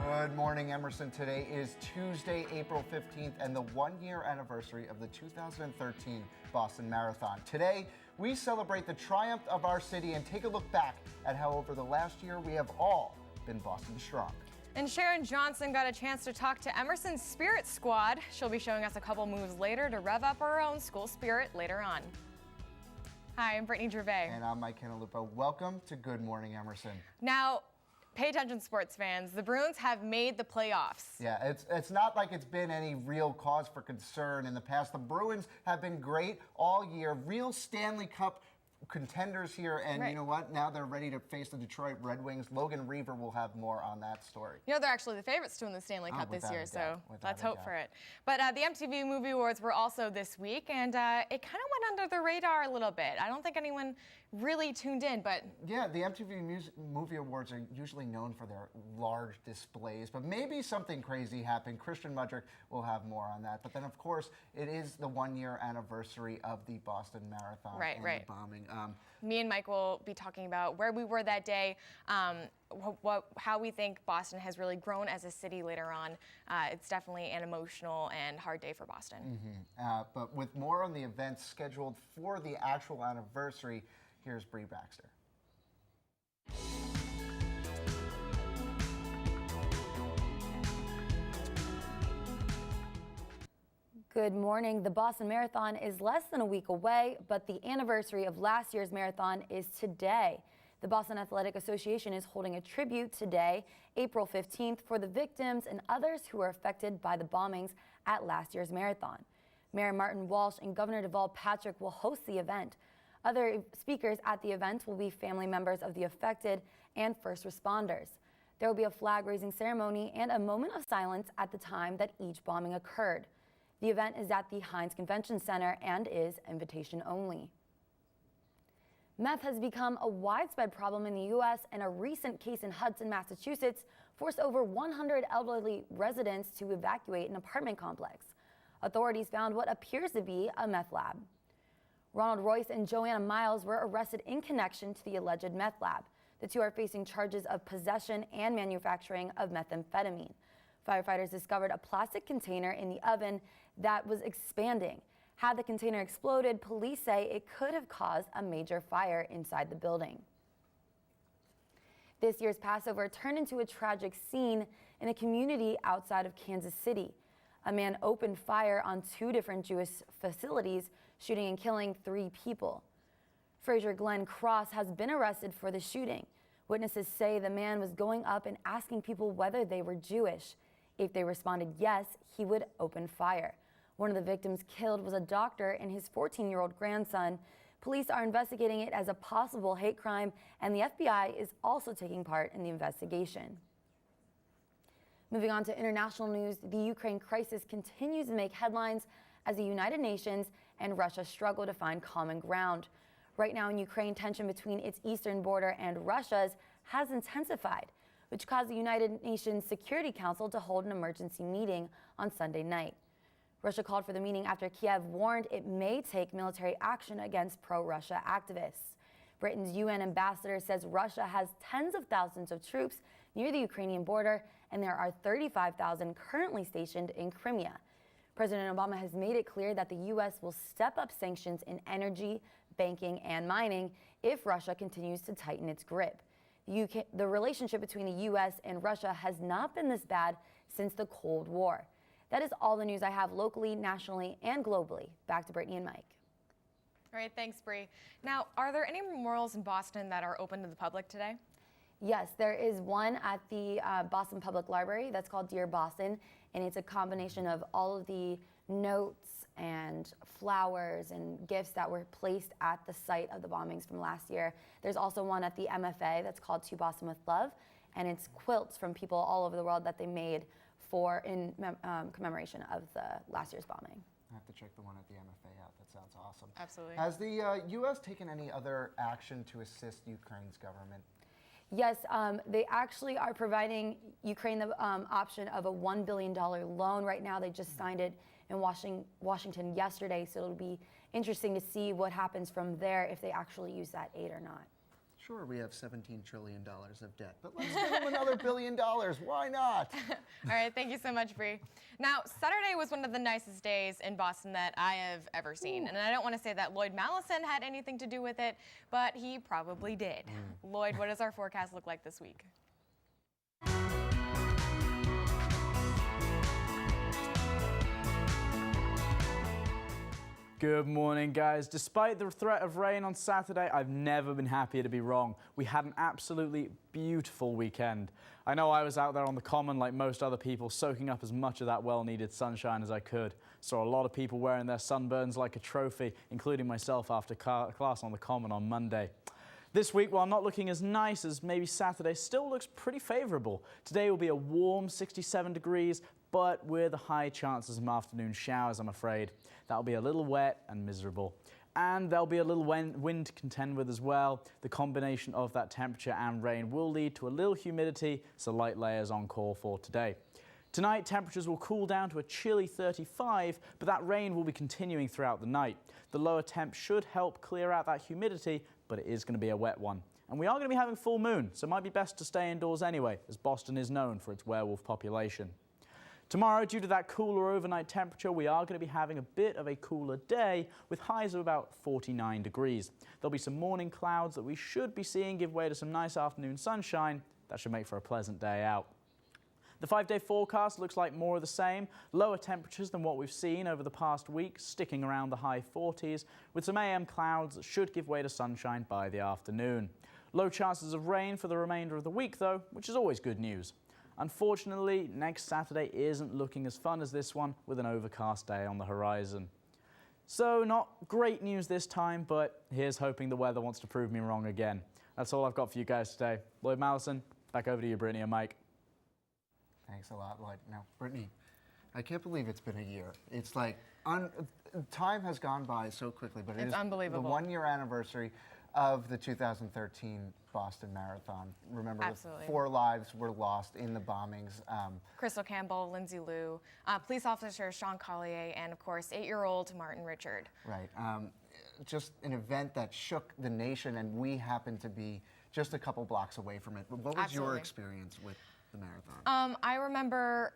Good morning, Emerson. Today is Tuesday, April 15th, and the one-year anniversary of the 2013 Boston Marathon. Today, we celebrate the triumph of our city and take a look back at how over the last year we have all been Boston strong. And Sharon Johnson got a chance to talk to Emerson's Spirit Squad. She'll be showing us a couple moves later to rev up our own school spirit later on. Hi, I'm Brittany Gervais. And I'm Mike Canalupo. Welcome to Good Morning, Emerson. Now, pay attention, sports fans. The Bruins have made the playoffs. Yeah, it's not like it's been any real cause for concern in the past. The Bruins have been great all year, real Stanley Cup contenders here, and right. You know what? Now they're ready to face the Detroit Red Wings. Logan Reaver will have more on that story. You know, they're actually the favorites to win the Stanley Cup this year, so let's hope for it. But the MTV Movie Awards were also this week, and it kind of went under the radar a little bit. I don't think anyone really tuned in, but... Yeah, the MTV Movie Awards are usually known for their large displays, but maybe something crazy happened. Christian Mudrick will have more on that. But then, of course, it is the one-year anniversary of the Boston Marathon and the bombing. Me and Mike will be talking about where we were that day, how we think Boston has really grown as a city later on. It's definitely an emotional and hard day for Boston. But with more on the events scheduled for the actual anniversary, here's Bree Baxter. Good morning. The Boston Marathon is less than a week away, but the anniversary of last year's marathon is today. The Boston Athletic Association is holding a tribute today, April 15th, for the victims and others who were affected by the bombings at last year's marathon. Mayor Martin Walsh and Governor Deval Patrick will host the event. Other speakers at the event will be family members of the affected and first responders. There will be a flag-raising ceremony and a moment of silence at the time that each bombing occurred. The event is at the Heinz Convention Center and is invitation only. Meth has become a widespread problem in the U.S., and a recent case in Hudson, Massachusetts forced over 100 elderly residents to evacuate an apartment complex. Authorities found what appears to be a meth lab. Ronald Royce and Joanna Miles were arrested in connection to the alleged meth lab. The two are facing charges of possession and manufacturing of methamphetamine. Firefighters discovered a plastic container in the oven that was expanding. Had the container exploded, police say it could have caused a major fire inside the building. This year's Passover turned into a tragic scene in a community outside of Kansas City. A man opened fire on two different Jewish facilities, shooting and killing 3 people. Fraser Glenn Cross has been arrested for the shooting. Witnesses say the man was going up and asking people whether they were Jewish. If they responded yes, he would open fire. One of the victims killed was a doctor and his 14-year-old grandson. Police are investigating it as a possible hate crime, and the FBI is also taking part in the investigation. Moving on to international news, the Ukraine crisis continues to make headlines as the United Nations and Russia struggle to find common ground. Right now in Ukraine, tension between its eastern border and Russia's has intensified, which caused the United Nations Security Council to hold an emergency meeting on Sunday night. Russia called for the meeting after Kiev warned it may take military action against pro-Russia activists. Britain's UN ambassador says Russia has tens of thousands of troops near the Ukrainian border, and there are 35,000 currently stationed in Crimea. President Obama has made it clear that the U.S. will step up sanctions in energy, banking, and mining if Russia continues to tighten its grip. The relationship between the U.S. and Russia has not been this bad since the Cold War. That is all the news I have locally, nationally, and globally. Back to Brittany and Mike. All right, thanks, Bree. Now, are there any memorials in Boston that are open to the public today? Yes, there is one at the Boston Public Library that's called Dear Boston, and it's a combination of all of the notes and flowers and gifts that were placed at the site of the bombings from last year. There's also one at the MFA that's called To Boston with Love, and it's quilts from people all over the world that they made in commemoration of the last year's bombing. I have to check the one at the MFA out. That sounds awesome. Absolutely. Has the U.S. taken any other action to assist Ukraine's government? Yes, they actually are providing Ukraine the option of a $1 billion loan. Right now, they just signed it in Washington yesterday, so it'll be interesting to see what happens from there if they actually use that aid or not. Sure, we have $17 trillion of debt, but let's give them another $1 billion. Why not? All right, thank you so much, Bree. Now, Saturday was one of the nicest days in Boston that I have ever seen. And I don't want to say that Lloyd Mallison had anything to do with it, but he probably did. Lloyd, what does our forecast look like this week? Good morning, guys. Despite the threat of rain on Saturday, I've never been happier to be wrong. We had an absolutely beautiful weekend. I know I was out there on the common like most other people, soaking up as much of that well-needed sunshine as I could. Saw a lot of people wearing their sunburns like a trophy, including myself after class on the common on Monday. This week, while not looking as nice as maybe Saturday, still looks pretty favorable. Today will be a warm 67 degrees, but with a high chance of some afternoon showers, I'm afraid. That'll be a little wet and miserable. And there'll be a little wind to contend with as well. The combination of that temperature and rain will lead to a little humidity, so light layers on call for today. Tonight, temperatures will cool down to a chilly 35, but that rain will be continuing throughout the night. The lower temp should help clear out that humidity, but it is going to be a wet one. And we are going to be having full moon, so it might be best to stay indoors anyway, as Boston is known for its werewolf population. Tomorrow, due to that cooler overnight temperature, we are going to be having a bit of a cooler day with highs of about 49 degrees. There'll be some morning clouds that we should be seeing give way to some nice afternoon sunshine. That should make for a pleasant day out. The 5-day forecast looks like more of the same. Lower temperatures than what we've seen over the past week, sticking around the high 40s, with some AM clouds that should give way to sunshine by the afternoon. Low chances of rain for the remainder of the week, though, which is always good news. Unfortunately, next Saturday isn't looking as fun as this one, with an overcast day on the horizon. So not great news this time, but here's hoping the weather wants to prove me wrong again. That's all I've got for you guys today. Lloyd Mallison, back over to you, Brittany and Mike. Thanks a lot, Lloyd. Now, Brittany, I can't believe it's been a year. It's like, time has gone by so quickly, but it's unbelievable. The 1-year anniversary of the 2013 Boston Marathon. Remember, 4 lives were lost in the bombings. Crystal Campbell, Lindsay Liu, police officer Sean Collier, and of course, 8-year-old Martin Richard. Right. Just an event that shook the nation, and we happened to be just a couple blocks away from it. What was your experience with the marathon? I remember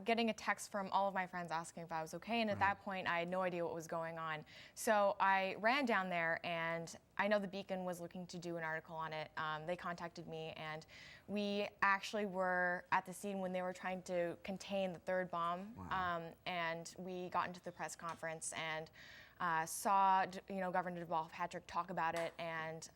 getting a text from all of my friends asking if I was okay, and at that point I had no idea what was going on. So I ran down there, and I know the Beacon was looking to do an article on it. They contacted me, and we actually were at the scene when they were trying to contain the 3rd bomb. And we got into the press conference and saw Governor Deval Patrick talk about it, and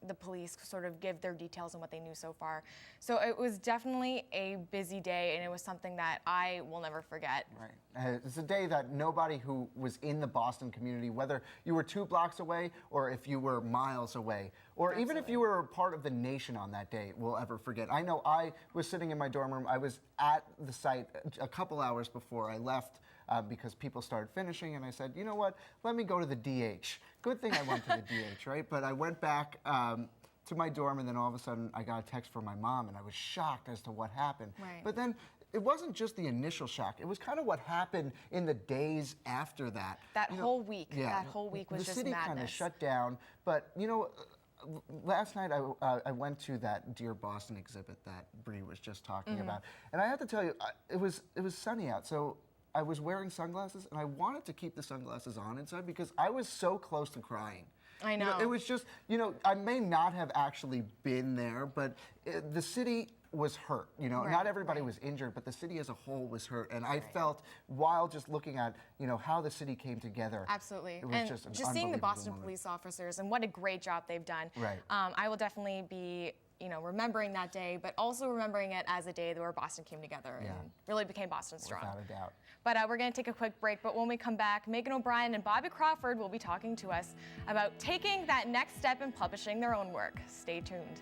the police sort of give their details on what they knew so far. So it was definitely a busy day, and it was something that I will never forget. Right. It's a day that nobody who was in the Boston community, whether you were 2 blocks away or if you were miles away, or even if you were a part of the nation on that day, will ever forget. I know I was sitting in my dorm room. I was at the site a couple hours before I left because people started finishing, and I said, you know what, let me go to the DH. Good thing I went to the DH, right? But I went back to my dorm, and then all of a sudden I got a text from my mom, and I was shocked as to what happened. Right. But then it wasn't just the initial shock. It was kind of what happened in the days after that. That whole week. Yeah, that whole week was just madness. The city kind of shut down. But, last night I went to that Dear Boston exhibit that Bree was just talking about. And I have to tell you, it was sunny out. So I was wearing sunglasses, and I wanted to keep the sunglasses on inside because I was so close to crying. I know. It was just, I may not have actually been there, but the city was hurt. Not everybody was injured, but the city as a whole was hurt. And I felt, while just looking at, how the city came together. Absolutely. It was just an just seeing the Boston moment. Police officers and what a great job they've done. Right. I will definitely be remembering that day, but also remembering it as a day where Boston came together and really became Boston strong. Without a doubt. But we're going to take a quick break, but when we come back, Megan O'Brien and Bobby Crawford will be talking to us about taking that next step in publishing their own work. Stay tuned.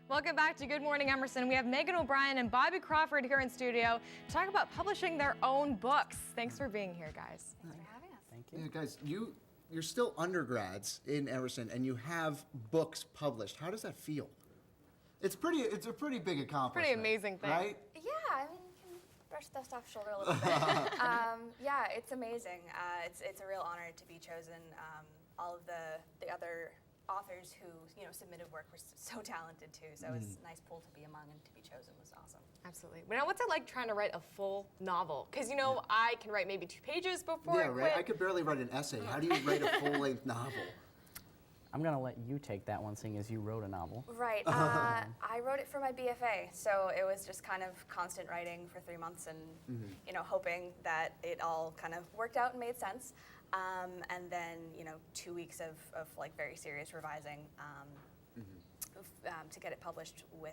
Welcome back to Good Morning Emerson. We have Megan O'Brien and Bobby Crawford here in studio to talk about publishing their own books. Thanks for being here, guys. Thanks for having us. Thank you. Yeah, guys, you're still undergrads in Emerson, and you have books published. How does that feel? It's a pretty big accomplishment. Pretty amazing thing. Right? Yeah, I mean, you can brush the stuff shoulder a little bit. Yeah, it's amazing. It's a real honor to be chosen. All of the other authors who submitted work were so talented too. So it's a nice pool to be among, and to be chosen was awesome. Absolutely. Now, what's it like trying to write a full novel? Because I can write maybe 2 pages before I quit. I could barely write an essay. How do you write a full-length novel? I'm going to let you take that one, seeing as you wrote a novel. Right. I wrote it for my BFA, so it was just kind of constant writing for 3 months, and hoping that it all kind of worked out and made sense. And then 2 weeks of like very serious revising to get it published with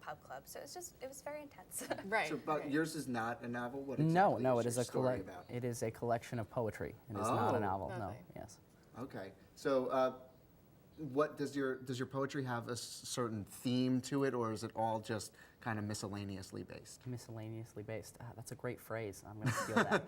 Pub Club. So it was very intense. Right. So, but yours is not a novel. What exactly No, is it is your a story about? It is a collection of poetry. It is not a novel. No. Lovely. Yes. Okay. So, what does your poetry have a certain theme to it, or is it all just kind of miscellaneously based? Miscellaneously based. That's a great phrase. I'm going to steal that.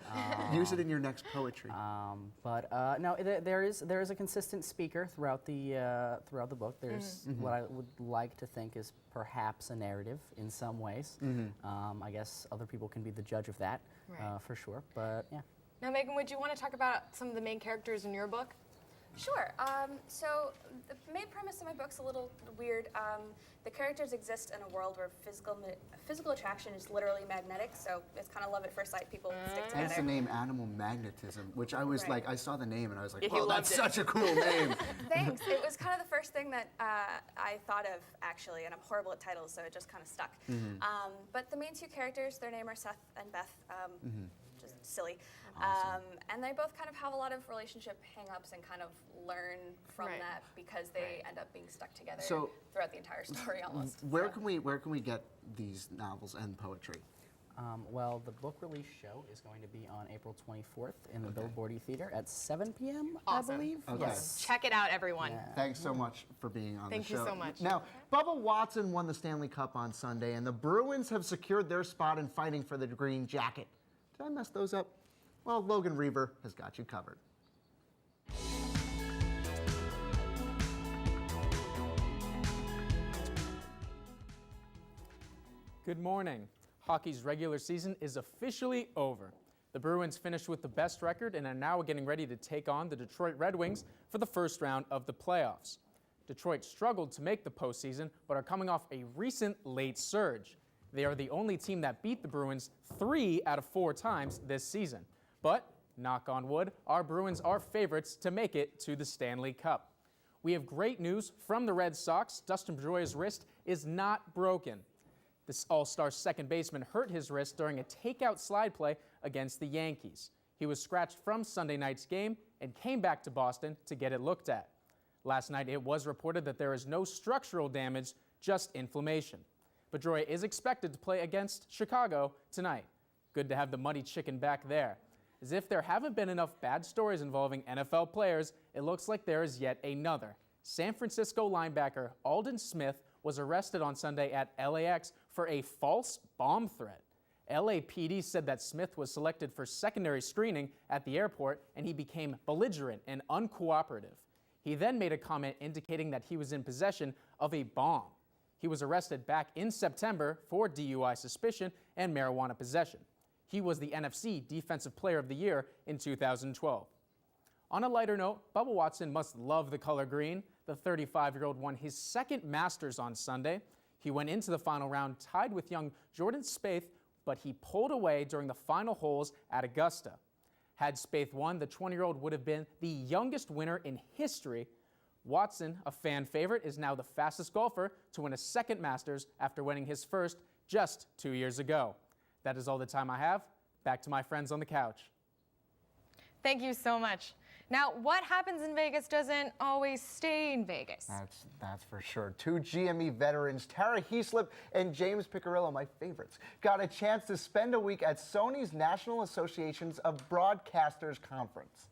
Use it in your next poetry. No, there is a consistent speaker throughout the book. There's what I would like to think is perhaps a narrative in some ways. I guess other people can be the judge of that, Right. for sure. But yeah. Now, Megan, would you want to talk about some of the main characters in your book? Sure. So the main premise of my book's a little weird. The characters exist in a world where physical attraction is literally magnetic, so it's kind of love at first sight. People stick together. Hence the name Animal Magnetism, which I was like, I saw the name and I was like, Yeah, well, that's such a cool name. Thanks. It was kind of the first thing that I thought of, actually, and I'm horrible at titles, so it just kind of stuck. But the main 2 characters, their name are Seth and Beth. Just silly. Awesome. And they both kind of have a lot of relationship hang-ups and kind of learn from Right. that, because they end up being stuck together So, throughout the entire story almost. Where can we get these novels and poetry? Well, the book release show is going to be on April 24th in the Billboardy Theater at 7 p.m., Awesome. I believe. Okay. Yes. Check it out, everyone. Thanks so much for being on Thank the you show. so much. Now, Bubba Watson won the Stanley Cup on Sunday, and the Bruins have secured their spot in fighting for the green jacket. Did I mess those up? Well, Logan Reaver has got you covered. Good morning. Hockey's regular season is officially over. The Bruins finished with the best record and are now getting ready to take on the Detroit Red Wings for the first round of the playoffs. Detroit struggled to make the postseason, but are coming off a recent late surge. They are the only team that beat the Bruins 3 out of 4 times this season. But, knock on wood, our Bruins are favorites to make it to the Stanley Cup. We have great news from the Red Sox. Dustin Pedroia's wrist is not broken. This all-star second baseman hurt his wrist during a takeout slide play against the Yankees. He was scratched from Sunday night's game and came back to Boston to get it looked at. Last night, it was reported that there is no structural damage, just inflammation. Pedroia is expected to play against Chicago tonight. Good to have the muddy chicken back there. As if there haven't been enough bad stories involving NFL players, it looks like there is yet another. San Francisco linebacker Aldon Smith was arrested on Sunday at LAX for a false bomb threat. LAPD said that Smith was selected for secondary screening at the airport, and he became belligerent and uncooperative. He then made a comment indicating that he was in possession of a bomb. He was arrested back in September for DUI suspicion and marijuana possession. He was the NFC Defensive Player of the Year in 2012. On a lighter note, Bubba Watson must love the color green. The 35-year-old won his second Masters on Sunday. He went into the final round tied with young Jordan Spieth, but he pulled away during the final holes at Augusta. Had Spieth won, the 20-year-old would have been the youngest winner in history. Watson, a fan favorite, is now the fastest golfer to win a second Masters after winning his first just 2 years ago. That is all the time I have. Back to my friends on the couch. Thank you so much. Now, what happens in Vegas doesn't always stay in Vegas. That's for sure. 2 GME veterans, Tara Heaslip and James Piccirillo, my favorites, got a chance to spend a week at Sony's National Associations of Broadcasters Conference.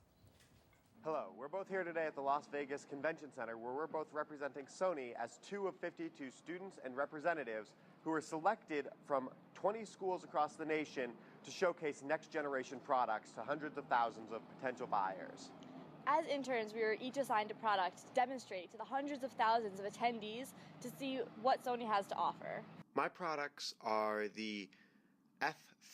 Hello, we're both here today at the Las Vegas Convention Center, where we're both representing Sony as 2 of 52 students and representatives who were selected from 20 schools across the nation to showcase next-generation products to hundreds of thousands of potential buyers. As interns, we were each assigned a product to demonstrate to the hundreds of thousands of attendees to see what Sony has to offer. My products are the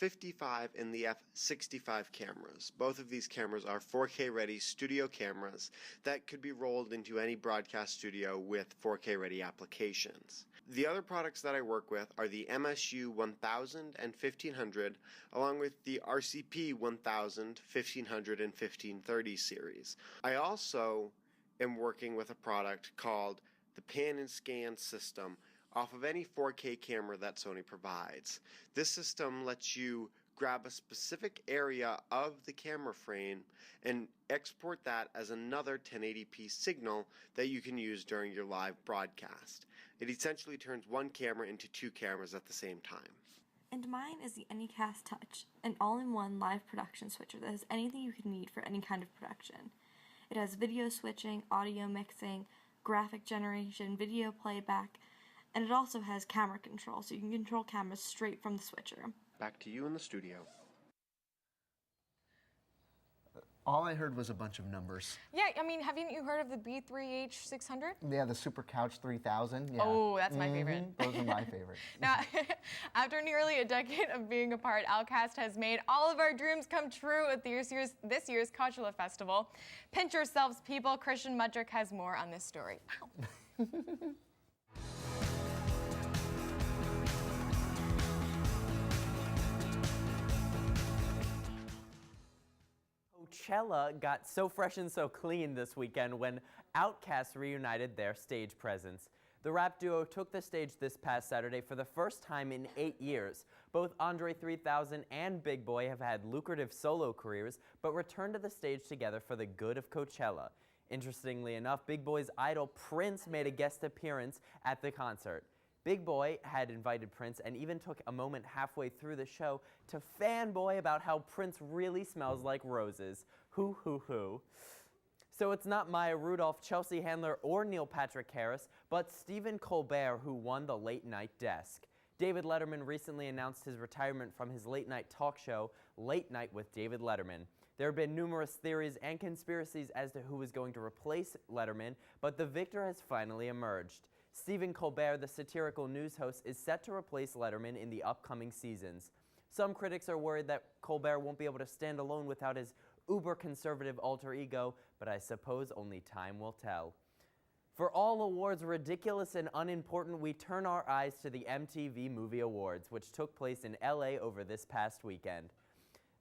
F55 and the F65 cameras. Both of these cameras are 4K ready studio cameras that could be rolled into any broadcast studio with 4K ready applications. The other products that I work with are the MSU 1000 and 1500, along with the RCP 1000, 1500, and 1530 series. I also am working with a product called the Pan and Scan system off of any 4K camera that Sony provides. This system lets you grab a specific area of the camera frame and export that as another 1080p signal that you can use during your live broadcast. It essentially turns one camera into two cameras at the same time. And mine is the Anycast Touch, an all-in-one live production switcher that has anything you could need for any kind of production. It has video switching, audio mixing, graphic generation, video playback, and it also has camera control, so you can control cameras straight from the switcher. Back to you in the studio. All I heard was a bunch of numbers. Yeah, I mean, haven't you heard of the B3H600? Yeah, the Super Couch 3000. Yeah. Oh, that's my favorite. Those are my favorite. Now, after nearly a decade of being apart, Outcast has made all of our dreams come true at this year's Coachella Festival. Pinch yourselves, people. Christian Mudrick has more on this story. Wow. Coachella got so fresh and so clean this weekend when Outkast reunited their stage presence. The rap duo took the stage this past Saturday for the first time in 8 years. Both Andre 3000 and Big Boy have had lucrative solo careers, but returned to the stage together for the good of Coachella. Interestingly enough, Big Boy's idol Prince made a guest appearance at the concert. Big Boy had invited Prince and even took a moment halfway through the show to fanboy about how Prince really smells like roses. Hoo hoo hoo. So it's not Maya Rudolph, Chelsea Handler, or Neil Patrick Harris, but Stephen Colbert who won the late night desk. David Letterman recently announced his retirement from his late night talk show, Late Night with David Letterman. There have been numerous theories and conspiracies as to who is going to replace Letterman, but the victor has finally emerged. Stephen Colbert, the satirical news host, is set to replace Letterman in the upcoming seasons. Some critics are worried that Colbert won't be able to stand alone without his uber-conservative alter ego, but I suppose only time will tell. For all awards ridiculous and unimportant, we turn our eyes to the MTV Movie Awards, which took place in LA over this past weekend.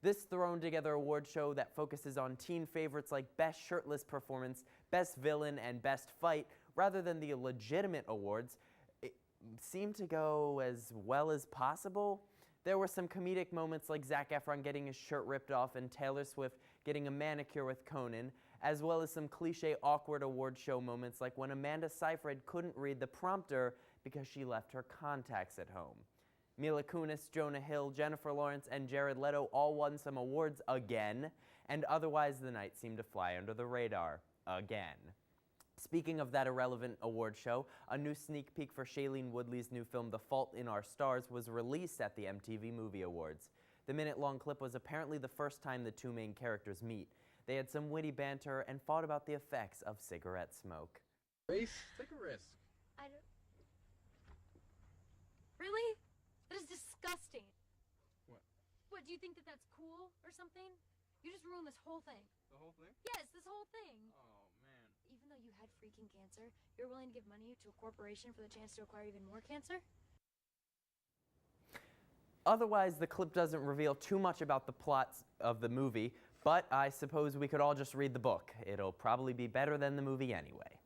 This thrown-together award show that focuses on teen favorites like Best Shirtless Performance, Best Villain, and Best Fight, rather than the legitimate awards, it seemed to go as well as possible. There were some comedic moments like Zac Efron getting his shirt ripped off and Taylor Swift getting a manicure with Conan, as well as some cliche awkward award show moments like when Amanda Seyfried couldn't read the prompter because she left her contacts at home. Mila Kunis, Jonah Hill, Jennifer Lawrence, and Jared Leto all won some awards again, and otherwise the night seemed to fly under the radar again. Speaking of that irrelevant award show, a new sneak peek for Shailene Woodley's new film The Fault in Our Stars was released at the MTV Movie Awards. The minute-long clip was apparently the first time the two main characters meet. They had some witty banter and fought about the effects of cigarette smoke. Race, take a risk. I don't... Really? That is disgusting. What, do you think that that's cool or something? You just ruined this whole thing. The whole thing? Yes, this whole thing. Oh, man. Even though you had freaking cancer, you're willing to give money to a corporation for the chance to acquire even more cancer? Otherwise, the clip doesn't reveal too much about the plots of the movie, but I suppose we could all just read the book. It'll probably be better than the movie anyway.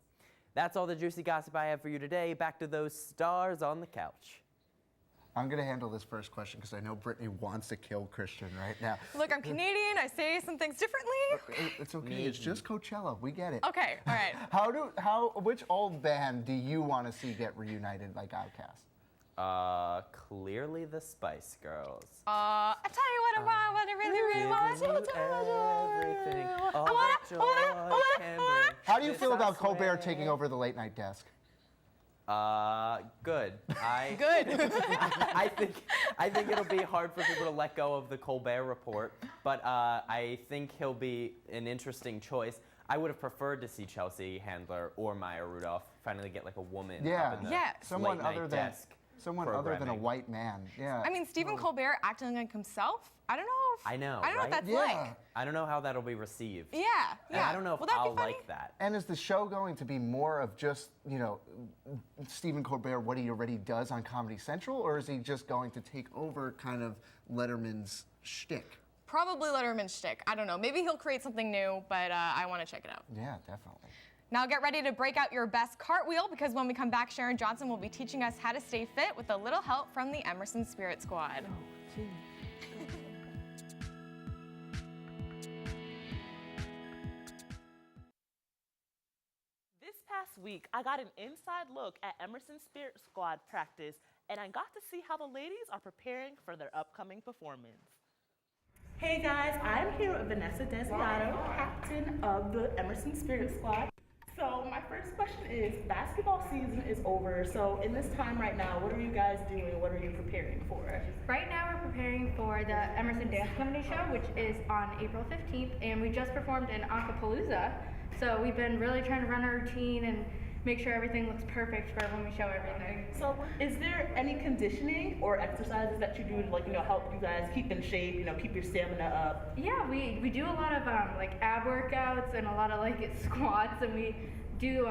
That's all the juicy gossip I have for you today. Back to those stars on the couch. I'm going to handle this first question because I know Brittany wants to kill Christian right now. Look, I'm Canadian. I say some things differently. It's okay. It's just Coachella. We get it. Okay, all right. Which old band do you want to see get reunited like Outkast? Clearly the Spice Girls. I tell you what I really want to do. Everything. How do you feel about Colbert taking over the late night desk? Good. Good. I think it'll be hard for people to let go of the Colbert Report, but I think he'll be an interesting choice. I would have preferred to see Chelsea Handler or Maya Rudolph finally get like a woman up in the someone late night other than desk. Someone other than a programming. white man. Yeah. I mean, Stephen Colbert acting like himself. I don't know. I know, I don't know what right? that's Yeah. like. I don't know how that'll be received. Yeah. And Yeah. I don't know if Will that be I'll funny? like that. And is the show going to be more of just, you know, Stephen Colbert, what he already does on Comedy Central, or is he just going to take over kind of Letterman's shtick? Probably Letterman's shtick. I don't know. Maybe he'll create something new, but I want to check it out. Yeah, definitely. Now get ready to break out your best cartwheel because when we come back, Sharon Johnson will be teaching us how to stay fit with a little help from the Emerson Spirit Squad. This past week, I got an inside look at Emerson Spirit Squad practice, and I got to see how the ladies are preparing for their upcoming performance. Hey guys, I'm here with Vanessa Desiato, captain of the Emerson Spirit Squad. So my first question is, basketball season is over, so in this time right now, what are you guys doing? What are you preparing for? Right now we're preparing for the Emerson Dance Comedy Show, which is on April 15th, and we just performed in Acapalooza. So we've been really trying to run our routine and make sure everything looks perfect for when we show everything. So is there any conditioning or exercises that you do to, like, help you guys keep in shape, keep your stamina up? Yeah, we do a lot of like ab workouts and a lot of like squats, and we do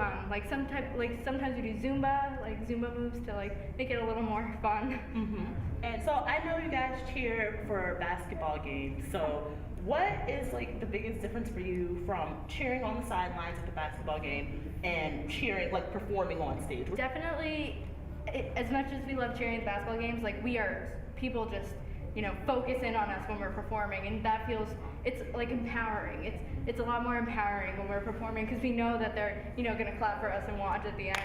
sometimes we do Zumba moves to like make it a little more fun. Mm-hmm. And so I know you guys cheer for basketball games. So what is like the biggest difference for you from cheering on the sidelines at the basketball game and cheering, like performing on stage? Definitely, as much as we love cheering at the basketball games, like people just focus in on us when we're performing, and that feels, it's like empowering. It's a lot more empowering when we're performing because we know that they're gonna clap for us and watch at the end.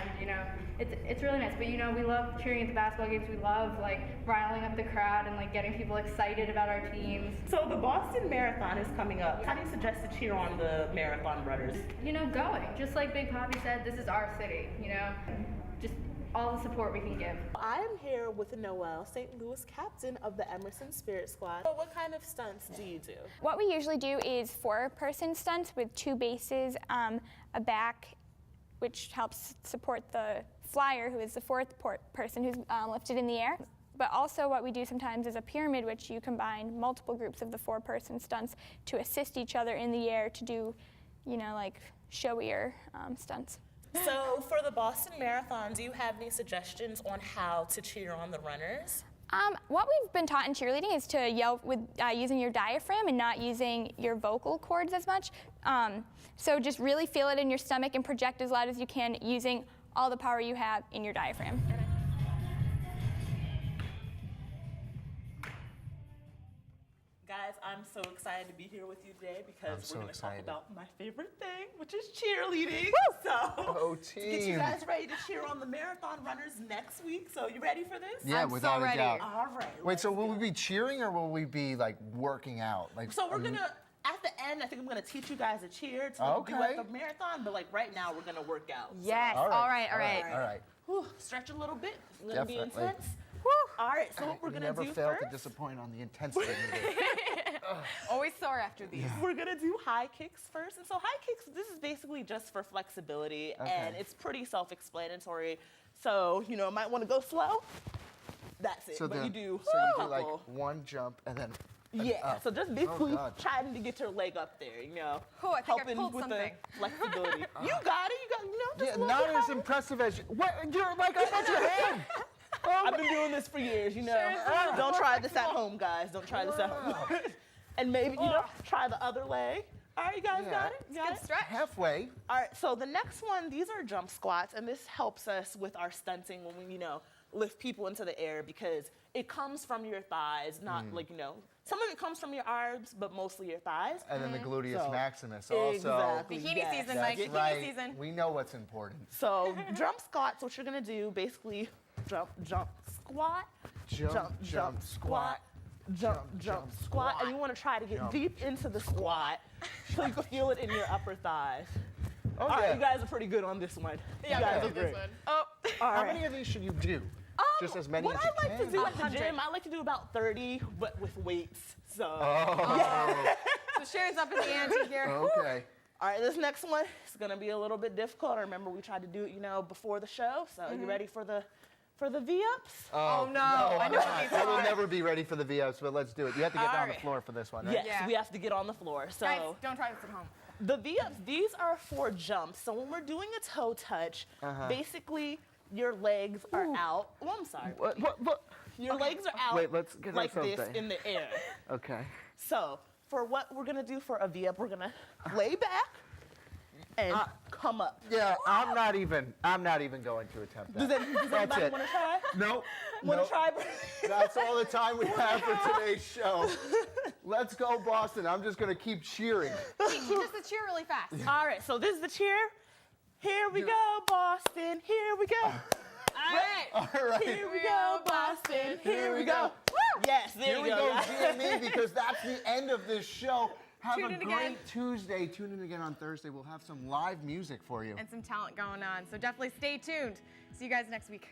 It's really nice. But we love cheering at the basketball games. We love like riling up the crowd and like getting people excited about our teams. So the Boston Marathon is coming up. How do you suggest to cheer on the marathon runners? Going. Just like Big Papi said, this is our city. Just all the support we can give. I am here with Noelle, St. Louis captain of the Emerson Spirit Squad. So what kind of stunts do you do? What we usually do is 4-person stunts with 2 bases, a back, which helps support the flyer, who is the 4th person who's lifted in the air. But also what we do sometimes is a pyramid, which you combine multiple groups of the 4-person stunts to assist each other in the air to do, like showier stunts. So for the Boston Marathon, do you have any suggestions on how to cheer on the runners? What we've been taught in cheerleading is to yell with using your diaphragm and not using your vocal cords as much. So just really feel it in your stomach and project as loud as you can using all the power you have in your diaphragm. Guys, I'm so excited to be here with you today because we're going to talk excited. about my favorite thing, which is cheerleading. Woo! So, to get you team. guys ready to cheer on the marathon runners next week. So, you ready for this? Yeah, I'm without so a ready. doubt. All right. Wait, so will we be cheering or will we be like working out? Like, So we're gonna, at the end, I think I'm gonna teach you guys a cheer to do Okay. at the marathon, but like right now we're gonna work out. Yes. All right. All right. All right. Whew, stretch a little bit. It's gonna be Definitely. intense. All right, so what we're You gonna never do fail first, to disappoint on the intensity meter. Always sore after these. we're gonna do high kicks first. And so high kicks, this is basically just for flexibility, and it's pretty self-explanatory. So, might wanna go slow. That's it, So but then, you do so you a do like couple. one jump and then Yeah, up. so just basically God. trying to get your leg up there, Oh, I think I helping pulled with something. the flexibility. You got it, just Yeah, a little not bit as harder. impressive as you. What? You're like up at your head. I've been doing this for years, Don't try this at home, guys. Don't try this at home. And maybe, try the other leg. All right, you guys got it? Got it? Stretch. Halfway. All right, so the next one, these are jump squats, and this helps us with our stunting when we, lift people into the air because it comes from your thighs, not some of it comes from your arms, but mostly your thighs. And then the gluteus So, maximus also. Exactly. Bikini yes. season, That's Mike. Bikini right. season. We know what's important. So jump squats, what you're gonna do, basically jump, squat, Jump, squat. jump, squat, and you want to try to get deep into the squat so you can feel it in your upper thighs. Oh, All right, yeah. you guys are pretty good on this one. Yeah, you guys we are did great. this one. Oh. All How right. many of these should you do? Just as many What as you I like can. to do at the 100. gym, I like to do about 30, but with weights. So, So Sharon's up at the ante here. Okay. all right, this next one is gonna be a little bit difficult. I remember we tried to do it, before the show. So, you ready for the For the V-ups? Oh, no. I know what these I will are. never be ready for the V-ups, but let's do it. You have to get down on the floor for this one, right? Yes, Yeah. we have to get on the floor. So Guys, don't try this at home. the V-ups, these are for jumps. So when we're doing a toe touch, basically your legs are out. Oh, I'm sorry. What? Your legs are out Wait, let's get like ourselves this there. in the air. Okay. So for what we're gonna do for a V-up, we're gonna lay back and come up. Yeah, I'm not even going to attempt that. Does anybody it. want to try? Nope. Want to try? That's all the time we have for today's show. Let's go, Boston. I'm just going to keep cheering. Just the cheer really fast. All right, so this is the cheer. Here we go, Boston. Here we go. All right. All right. Here we go, Boston. Here we go. Yes, there Here you we go. go, GME, because that's the end of this show. Have Tune a in great again. Tuesday. Tune in again on Thursday. We'll have some live music for you. And some talent going on. So definitely stay tuned. See you guys next week.